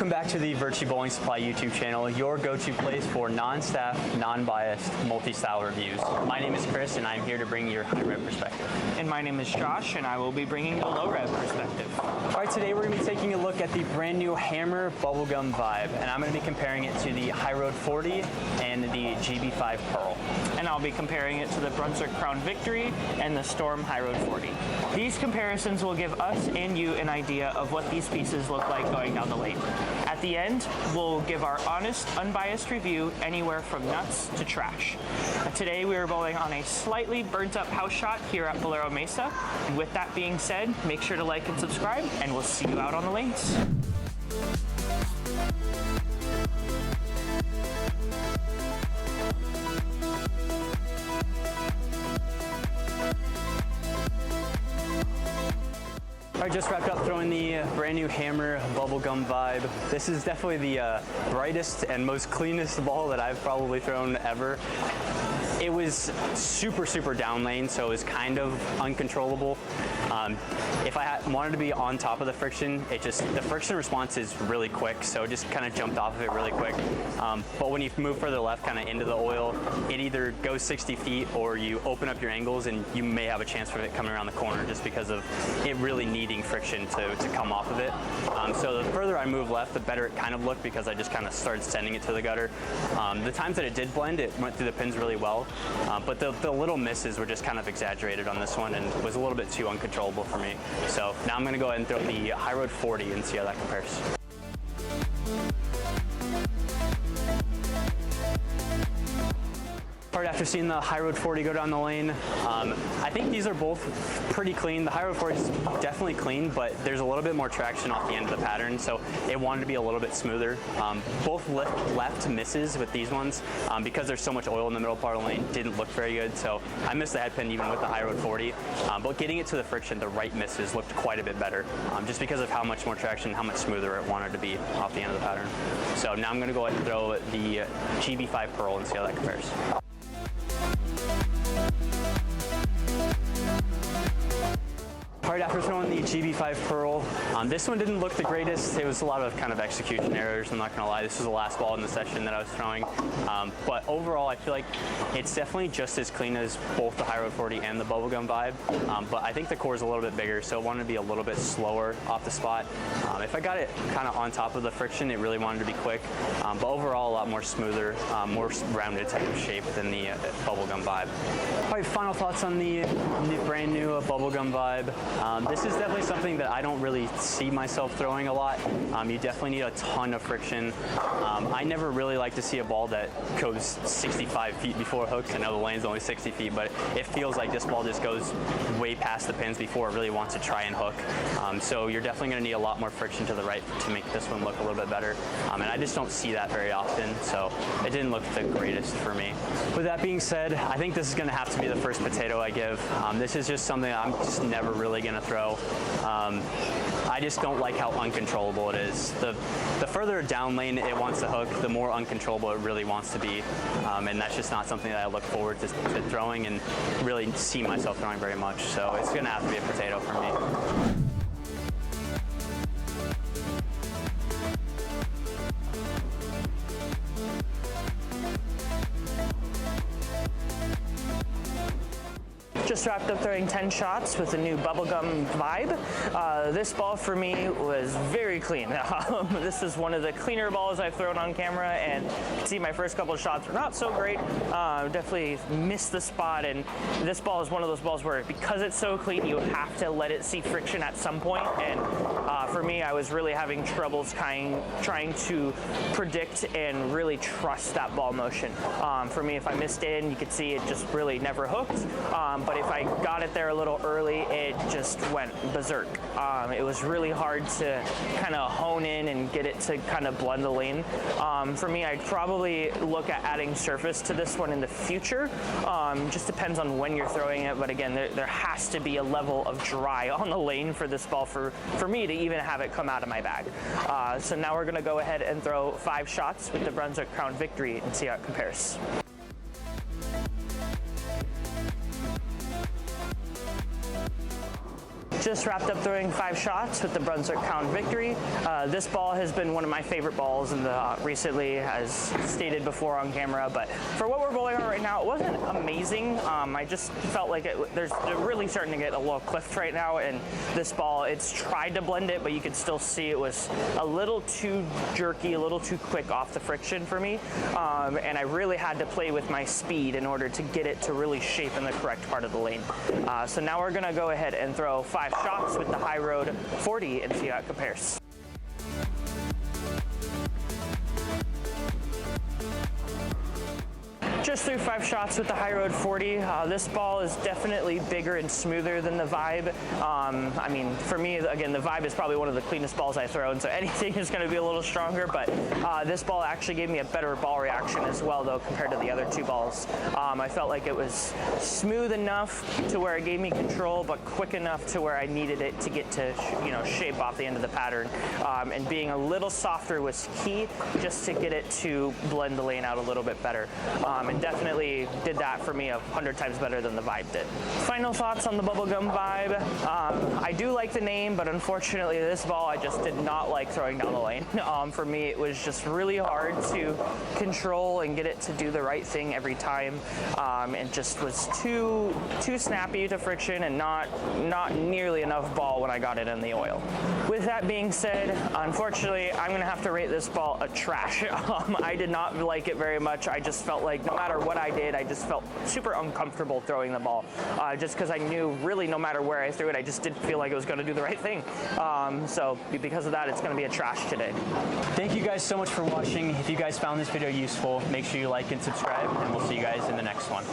Welcome back to the Virtue Bowling Supply YouTube channel, your go-to place for non-staff, non-biased, multi-style reviews. My name is Chris and I'm here to bring you your high rev perspective. And my name is Josh and I will be bringing the low rev perspective. Alright, today we're going to be taking a look at the brand new Hammer Bubblegum Vibe, and I'm going to be comparing it to the High Road 40 and the GB5 Pearl. And I'll be comparing it to the Brunswick Crown Victory and the Storm High Road 40. These comparisons will give us and you an idea of what these pieces look like going down the lane. At the end, we'll give our honest, unbiased review anywhere from nuts to trash. Today we are bowling on a slightly burnt up house shot here at Bolero Mesa. And with that being said, make sure to like and subscribe, and we'll see you out on the lanes. I just wrapped up throwing the brand new Hammer Bubblegum Vibe. This is definitely the brightest and most cleanest ball that I've probably thrown ever. It was super down lane, so it was kind of uncontrollable. If I wanted to be on top of the friction, the friction response is really quick, so it just kind of jumped off of it really quick. But when you move further left, kind of into the oil, it either goes 60 feet or you open up your angles and you may have a chance for it coming around the corner just because of it really needing friction to come off of it. So the further I moved left, the better it kind of looked because I just kind of started sending it to the gutter. The times that it did blend, it went through the pins really well. But the little misses were just kind of exaggerated on this one and was a little bit too uncontrollable for me. So now I'm going to go ahead and throw the High Road 40 and see how that compares. Alright, after seeing the High Road 40 go down the lane, I think these are both pretty clean. The High Road 40 is definitely clean, but there's a little bit more traction off the end of the pattern, so it wanted to be a little bit smoother. Both left misses with these ones, because there's so much oil in the middle part of the lane, didn't look very good, so I missed the head pin even with the High Road 40. But getting it to the friction, the right misses looked quite a bit better, just because of how much more traction, how much smoother it wanted to be off the end of the pattern. So now I'm going to go ahead and throw the GB5 Pearl and see how that compares. Alright, after throwing the GB5 Pearl, this one didn't look the greatest. It was a lot of kind of execution errors, I'm not going to lie. This was the last ball in the session that I was throwing. But overall, I feel like it's definitely just as clean as both the High Road 40 and the Bubblegum Vibe. But I think the core is a little bit bigger, so it wanted to be a little bit slower off the spot. If I got it kind of on top of the friction, it really wanted to be quick. But overall, a lot more smoother, more rounded type of shape than the Bubblegum Vibe. Alright, final thoughts on the brand new Bubblegum Vibe. This is definitely something that I don't really see myself throwing a lot. You definitely need a ton of friction. I never really like to see a ball that goes 65 feet before it hooks. I know the lane's only 60 feet, but it feels like this ball just goes way past the pins before it really wants to try and hook. So you're definitely going to need a lot more friction to the right to make this one look a little bit better. And I just don't see that very often, so it didn't look the greatest for me. With that being said, I think this is going to have to be the first potato I give. This is just something I'm just never really going to throw. I just don't like how uncontrollable it is. The further down lane it wants to hook, the more uncontrollable it really wants to be. And that's just not something that I look forward to throwing and really see myself throwing very much. So it's going to have to be a potato for me. Just wrapped up throwing 10 shots with the new Bubblegum Vibe. This ball for me was very clean. This is one of the cleaner balls I've thrown on camera, and you can see my first couple of shots were not so great. Definitely missed the spot, and this ball is one of those balls where because it's so clean, you have to let it see friction at some point. And for me, I was really having troubles trying to predict and really trust that ball motion. For me, if I missed in, you could see it just really never hooked. But if I got it there a little early, it just went berserk. It was really hard to kind of hone in and get it to kind of blend the lane. For me, I'd probably look at adding surface to this one in the future. Just depends on when you're throwing it, but again, there has to be a level of dry on the lane for this ball for me to even have it come out of my bag. So now we're gonna go ahead and throw 5 shots with the Brunswick Crown Victory and see how it compares. Just wrapped up throwing 5 shots with the Brunswick Crown Victory. This ball has been one of my favorite balls in the recently, as stated before on camera, but for what we're bowling on right now, it wasn't amazing. I just felt like they're really starting to get a little cliffed right now, and this ball, it's tried to blend it, but you could still see it was a little too jerky, a little too quick off the friction for me, and I really had to play with my speed in order to get it to really shape in the correct part of the lane. So now we're gonna go ahead and throw 5 shots with the High Road 40 and see how it compares. Just threw 5 shots with the High Road 40. This ball is definitely bigger and smoother than the Vibe. I mean, for me, again, the Vibe is probably one of the cleanest balls I've thrown, so anything is going to be a little stronger, but this ball actually gave me a better ball reaction as well, though, compared to the other 2 balls. I felt like it was smooth enough to where it gave me control, but quick enough to where I needed it to get to, shape off the end of the pattern. And being a little softer was key, just to get it to blend the lane out a little bit better. And definitely did that for me 100 times better than the Vibe did. Final thoughts on the Bubblegum Vibe. I do like the name, but unfortunately this ball I just did not like throwing down the lane. For me, it was just really hard to control and get it to do the right thing every time, and just was too snappy to friction and not nearly enough ball when I got it in the oil. With that being said, unfortunately, I'm gonna have to rate this ball a trash. I did not like it very much. I just felt like no matter what I did, I just felt super uncomfortable throwing the ball, just because I knew really no matter where I threw it, I just didn't feel like it was going to do the right thing. So because of that, it's going to be a trash today. Thank you guys so much for watching. If you guys found this video useful, make sure you like and subscribe, and we'll see you guys in the next one.